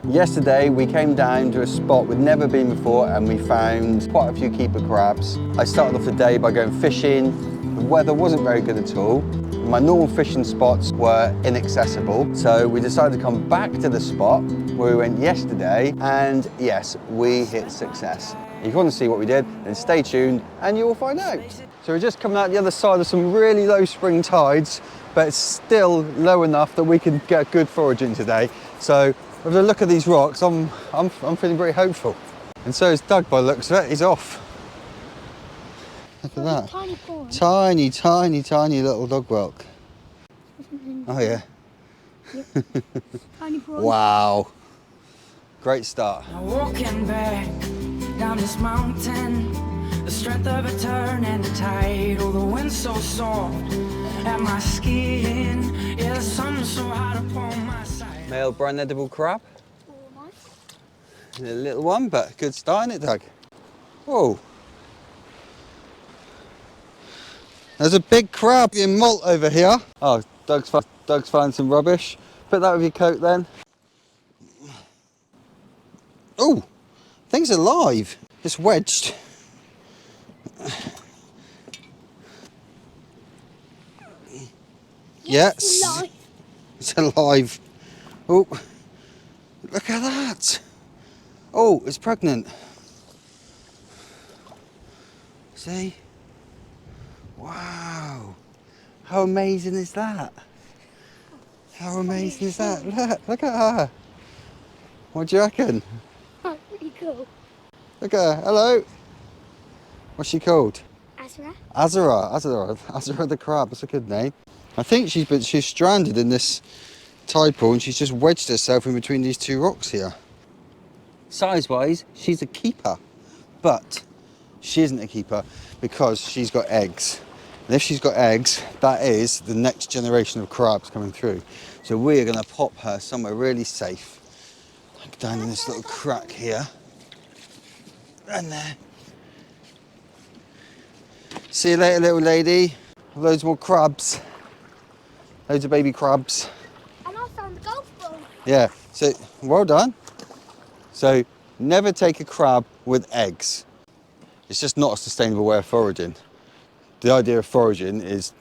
Yesterday we came down to a spot we'd never been before and we found quite a few keeper crabs. I started off the day by going fishing. The weather wasn't very good at all. My normal fishing spots were inaccessible, so we decided to come back to the spot where we went yesterday, and yes, we hit success. If you want to see what we did, then stay tuned and you will find out. So we're just coming out the other side of some really low spring tides, but it's still low enough that we can get good foraging today. So with a look at these rocks, I'm feeling pretty hopeful. And so is Doug by the looks of it, he's off. Look at that. Tiny prawn. Tiny little dog whelk. Oh yeah. Yep. Tiny prawn. Wow. Great start. Now walking back down this mountain, the strength of a turn and the tide, oh the wind so soft at my skin, yeah the sun so hot upon my side. Male brown edible crab. Oh, nice. A little one, but good start, isn't it, Doug? Whoa. There's a big crab in molt over here. Oh, Doug's found some rubbish. Put that with your coat then. Oh, thing's alive. It's wedged. Yes. Alive. It's alive. Oh, look at that. Oh, it's pregnant. See? Wow. How amazing is that? How amazing is that? Look at her. What do you reckon? Oh, pretty cool. Look at her. Hello. What's she called? Azra. Azra the crab. That's a good name. I think she's stranded in this tide pool and she's just wedged herself in between these two rocks here. Size-wise, she's a keeper, but she isn't a keeper because she's got eggs. And if she's got eggs, that is the next generation of crabs coming through. So we are going to pop her somewhere really safe, like down in this little crack here. And there. See you later, little lady. Loads more crabs. Loads of baby crabs. And I found the golf ball. Yeah, so well done. So never take a crab with eggs. It's just not a sustainable way of foraging. The idea of foraging is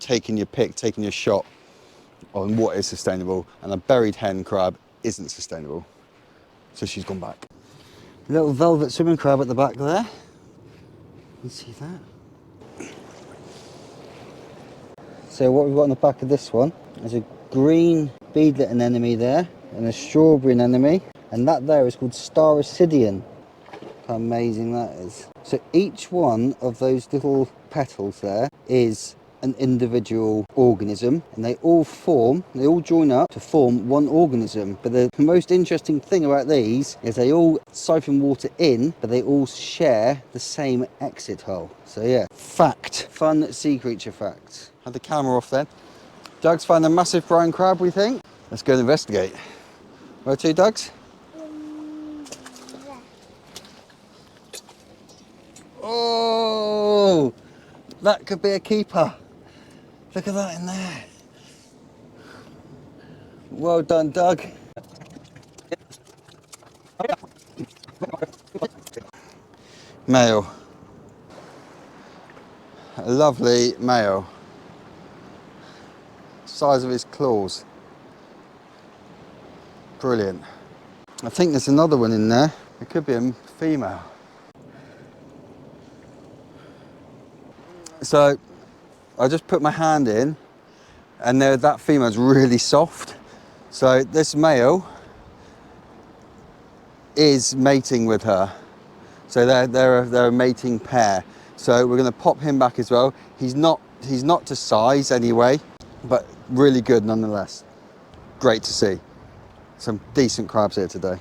taking your pick, taking your shot on what is sustainable, and a buried hen crab isn't sustainable. So she's gone back. Little velvet swimming crab at the back there. You see that? So what we've got on the back of this one is a green beadlet anemone there, and a strawberry anemone, and that there is called Staricidian. How amazing that is. So each one of those little petals there is an individual organism, and they all join up to form one organism. But the most interesting thing about these is they all siphon water in, but they all share the same exit hole. So yeah, fact, fun sea creature fact. Had the camera off then. Doug's found a massive brown crab, we think. Let's go and investigate. Where to, Doug's? Oh, that could be a keeper. Look at that in there. Well done, Doug. Male. A lovely male. Size of his claws. Brilliant. I think there's another one in there. It could be a female. So I just put my hand in, and that female's really soft. So this male is mating with her. So they're a mating pair. So we're going to pop him back as well. He's not to size anyway, but really good nonetheless. Great to see. Some decent crabs here today.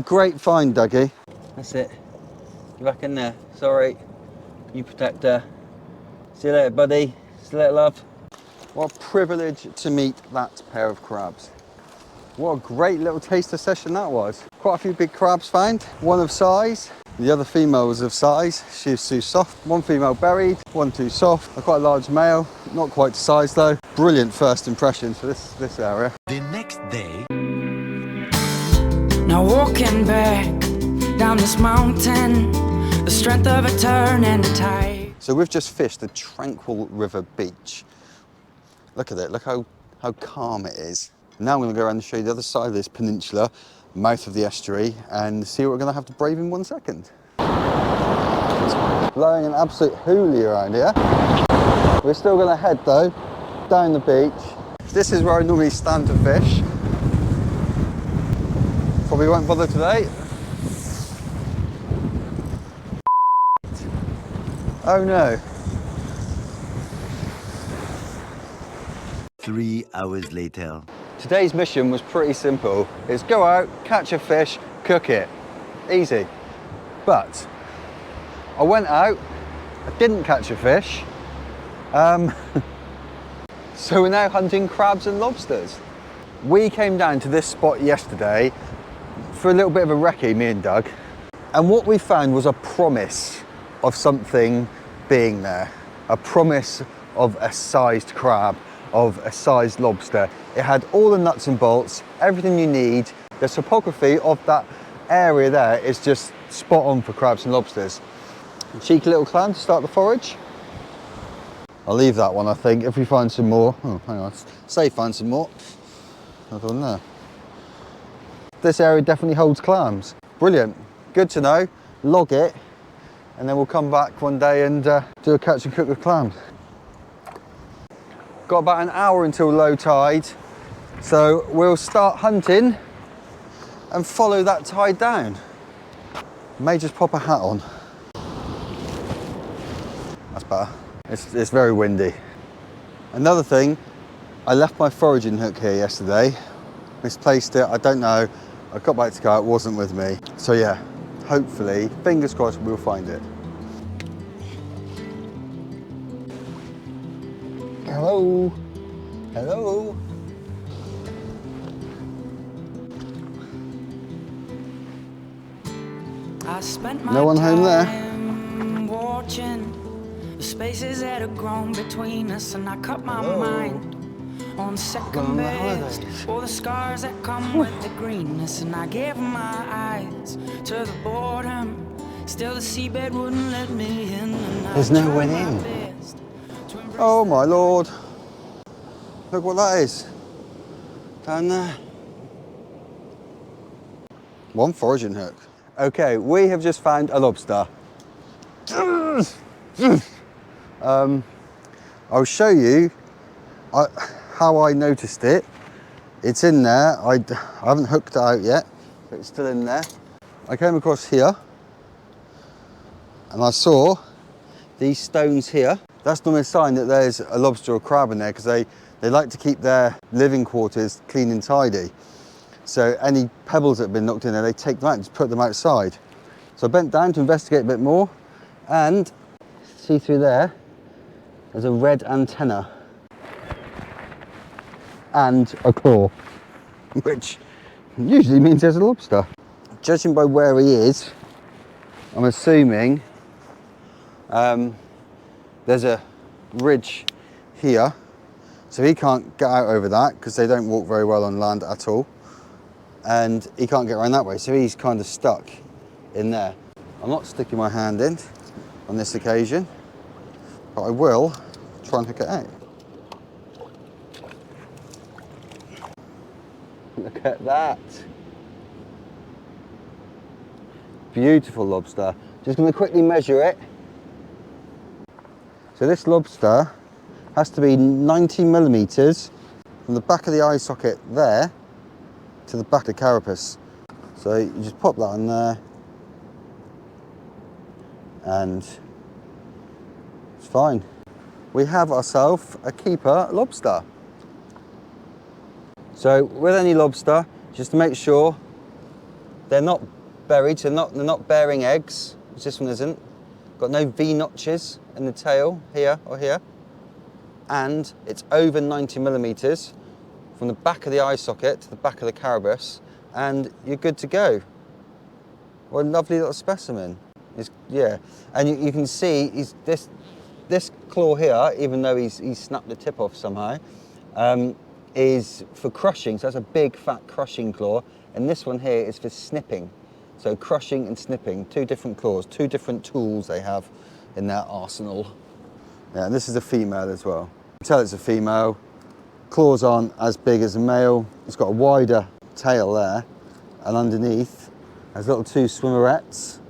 Great find, Dougie. That's it. You're back in there. Sorry. You protect her. See you later, buddy. See you later, love. What a privilege to meet that pair of crabs. What a great little taster session that was. Quite a few big crabs found. One of size. The other female was of size. She was too soft. One female buried, one too soft. A quite large male. Not quite to size though. Brilliant first impressions for this area. The next day. Now walking back down this mountain, the strength of a turn and a tide. So we've just fished the tranquil river beach. Look at it, look how calm it is. Now I'm going to go around and show you the other side of this peninsula, mouth of the estuary, and see what we're going to have to brave in 1 second. It's blowing an absolute hoolie around here. We're still going to head though, down the beach. This is where I normally stand to fish. Probably won't bother today. Oh no. 3 hours later. Today's mission was pretty simple. It's go out, catch a fish, cook it. Easy. But I went out, I didn't catch a fish. So we're now hunting crabs and lobsters. We came down to this spot yesterday for a little bit of a recce, me and Doug. And what we found was a promise of something being there. A promise of a sized crab, of a sized lobster. It had all the nuts and bolts, everything you need. The topography of that area there is just spot on for crabs and lobsters. A cheeky little clam to start the forage. I'll leave that one, I think, if we find some more. Oh, hang on, say find some more. Another one there. This area definitely holds clams. Brilliant, good to know. Log it, and then we'll come back one day and do a catch and cook with clams. Got about an hour until low tide, so we'll start hunting and follow that tide down. May just pop a hat on. That's better. It's very windy. Another thing, I left my foraging hook here yesterday. Misplaced it, I don't know. I got back to go, it wasn't with me. So yeah, hopefully, fingers crossed, we'll find it. Hello. Hello. I spent my No one home there. time watching the spaces that have grown between us, and I cut my mind on second on the best. holidays. All the scars that come with the greenness, and I gave my eyes to the boredom. Still the seabed wouldn't let me in, and There's no one in. Oh my lord. Look what that is. Down there. One foraging hook. Okay, we have just found a lobster. I'll show you how I noticed it. It's in there. I haven't hooked it out yet, but it's still in there. I came across here and I saw these stones here. That's normally a sign that there's a lobster or crab in there, because they like to keep their living quarters clean and tidy. So any pebbles that have been knocked in there, they take them out and just put them outside. So I bent down to investigate a bit more, and see through there, there's a red antenna and a claw, which usually means there's a lobster. Judging by where he is, I'm assuming there's a ridge here, so he can't get out over that because they don't walk very well on land at all, and he can't get around that way, so he's kind of stuck in there. I'm not sticking my hand in on this occasion, but I will try and hook it out. Look at that. Beautiful lobster. Just going to quickly measure it. So this lobster has to be 90 millimeters from the back of the eye socket there to the back of the carapace. So you just pop that on there, and it's fine. We have ourselves a keeper lobster. So with any lobster, just to make sure they're not buried, so they're not bearing eggs, which this one isn't. Got no V notches in the tail here or here, and it's over 90 millimeters from the back of the eye socket to the back of the carapace, and you're good to go. What a lovely little specimen. Yeah, and you can see this claw here, even though he's snapped the tip off somehow, is for crushing, so that's a big fat crushing claw, and this one here is for snipping. So crushing and snipping, two different claws, two different tools they have in their arsenal. Yeah, and this is a female as well. You can tell it's a female. Claws aren't as big as a male. It's got a wider tail there, and underneath has little two swimmerettes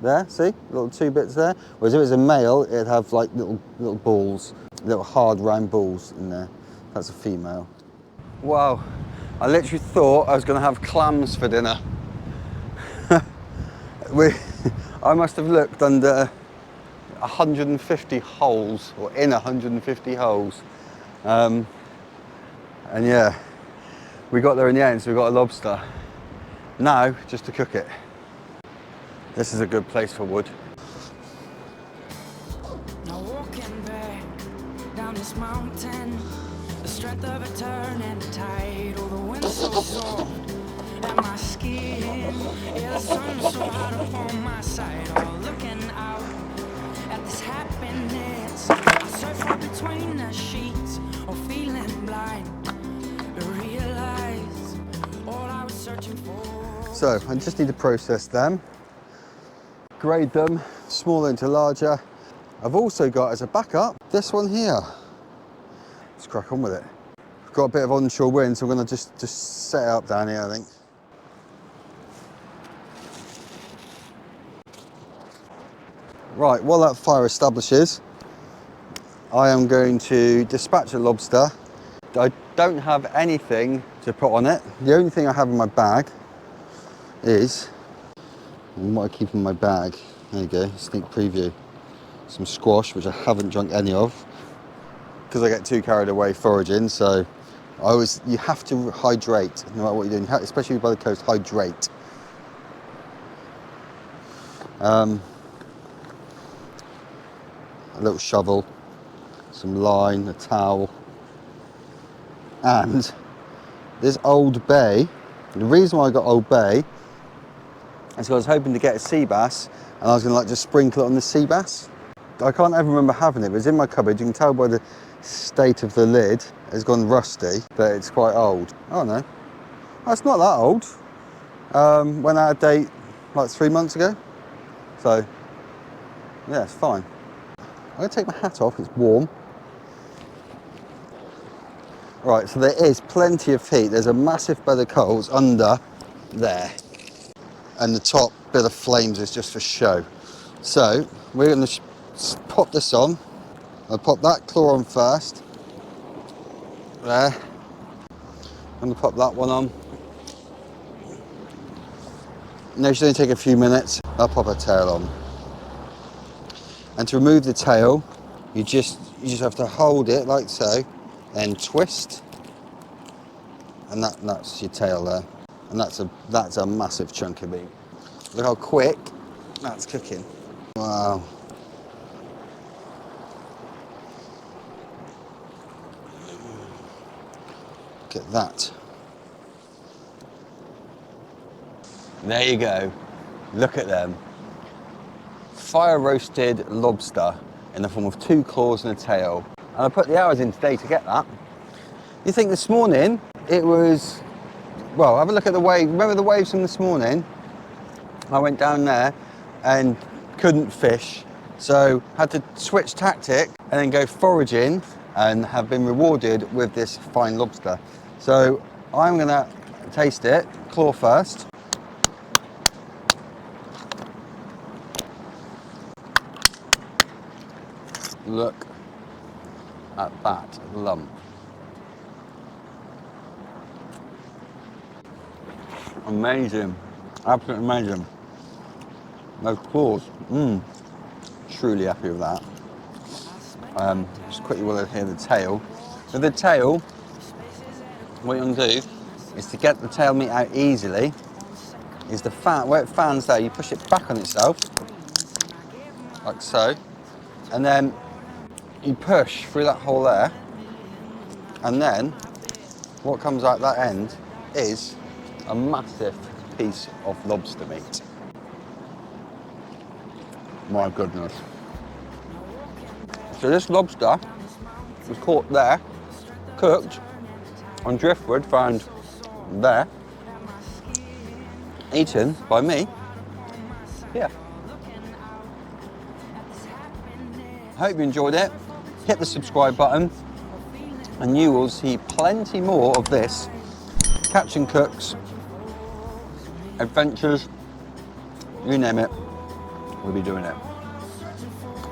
there, see? Little two bits there. Whereas if it was a male, it'd have like little balls, little hard round balls in there. That's a female. Wow, I literally thought I was gonna have clams for dinner. I must have looked under 150 holes, or in 150 holes. And yeah, we got there in the end, so we got a lobster. Now, just to cook it. This is a good place for wood. Now walking back down this mountain, the strength of a turn and the tide, oh, the wind so soft at my skin, yeah, the sun so hot upon my side, oh, looking out at this happiness, I surf right between the sheets, or feeling blind, to realize all I was searching for. So, I just need to process them, grade them, smaller into larger. I've also got as a backup, this one here. Let's crack on with it. I've got a bit of onshore wind, so I'm gonna just set it up down here, I think. Right, while that fire establishes, I am going to dispatch a lobster. I don't have anything to put on it. The only thing I have in my bag is, what I keep in my bag, there you go, sneak preview. Some squash, which I haven't drunk any of, because I get too carried away foraging, so you have to hydrate, no matter what you're doing, especially by the coast, hydrate. A little shovel, some line, a towel, and this Old Bay. The reason why I got Old Bay is because I was hoping to get a sea bass, and I was going to like just sprinkle it on the sea bass. I can't ever remember having it, but it's in my cupboard. You can tell by the state of the lid, it's gone rusty, but it's quite old. Oh no, that's not that old. Went out of date like 3 months ago, so yeah, it's fine. I'm going to take my hat off, it's warm. Right, so there is plenty of heat. There's a massive bed of coals under there, and the top bit of flames is just for show. So we're going to pop this on. I'll pop that claw on first. There. I'm going to pop that one on. No, it should only take a few minutes. I'll pop her tail on. And to remove the tail, you just have to hold it like so, then twist, and that's your tail there. And that's a massive chunk of meat. Look how quick that's cooking. Wow. Look at that. There you go. Look at them. Fire roasted lobster in the form of 2 claws and a tail. And I put the hours in today to get that. You think this morning it was, well, have a look at the wave. Remember the waves from this morning? I went down there and couldn't fish, so had to switch tactic and then go foraging, and have been rewarded with this fine lobster. So I'm gonna taste it, claw first. Look at that lump. Amazing, absolutely amazing. Those claws, truly happy with that. Just quickly while I hear the tail. With the tail, what you want to do is to get the tail meat out easily, is the fat, where it fans there, you push it back on itself, like so, and then you push through that hole there, and then what comes out that end is a massive piece of lobster meat. My goodness. So this lobster was caught there, cooked, on driftwood found there, eaten by me here. Hope you enjoyed it. Hit the subscribe button and you will see plenty more of this. Catch and cooks, adventures, you name it, we'll be doing it.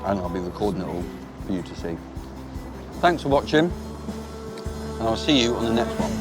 And I'll be recording it all for you to see. Thanks for watching, and I'll see you on the next one.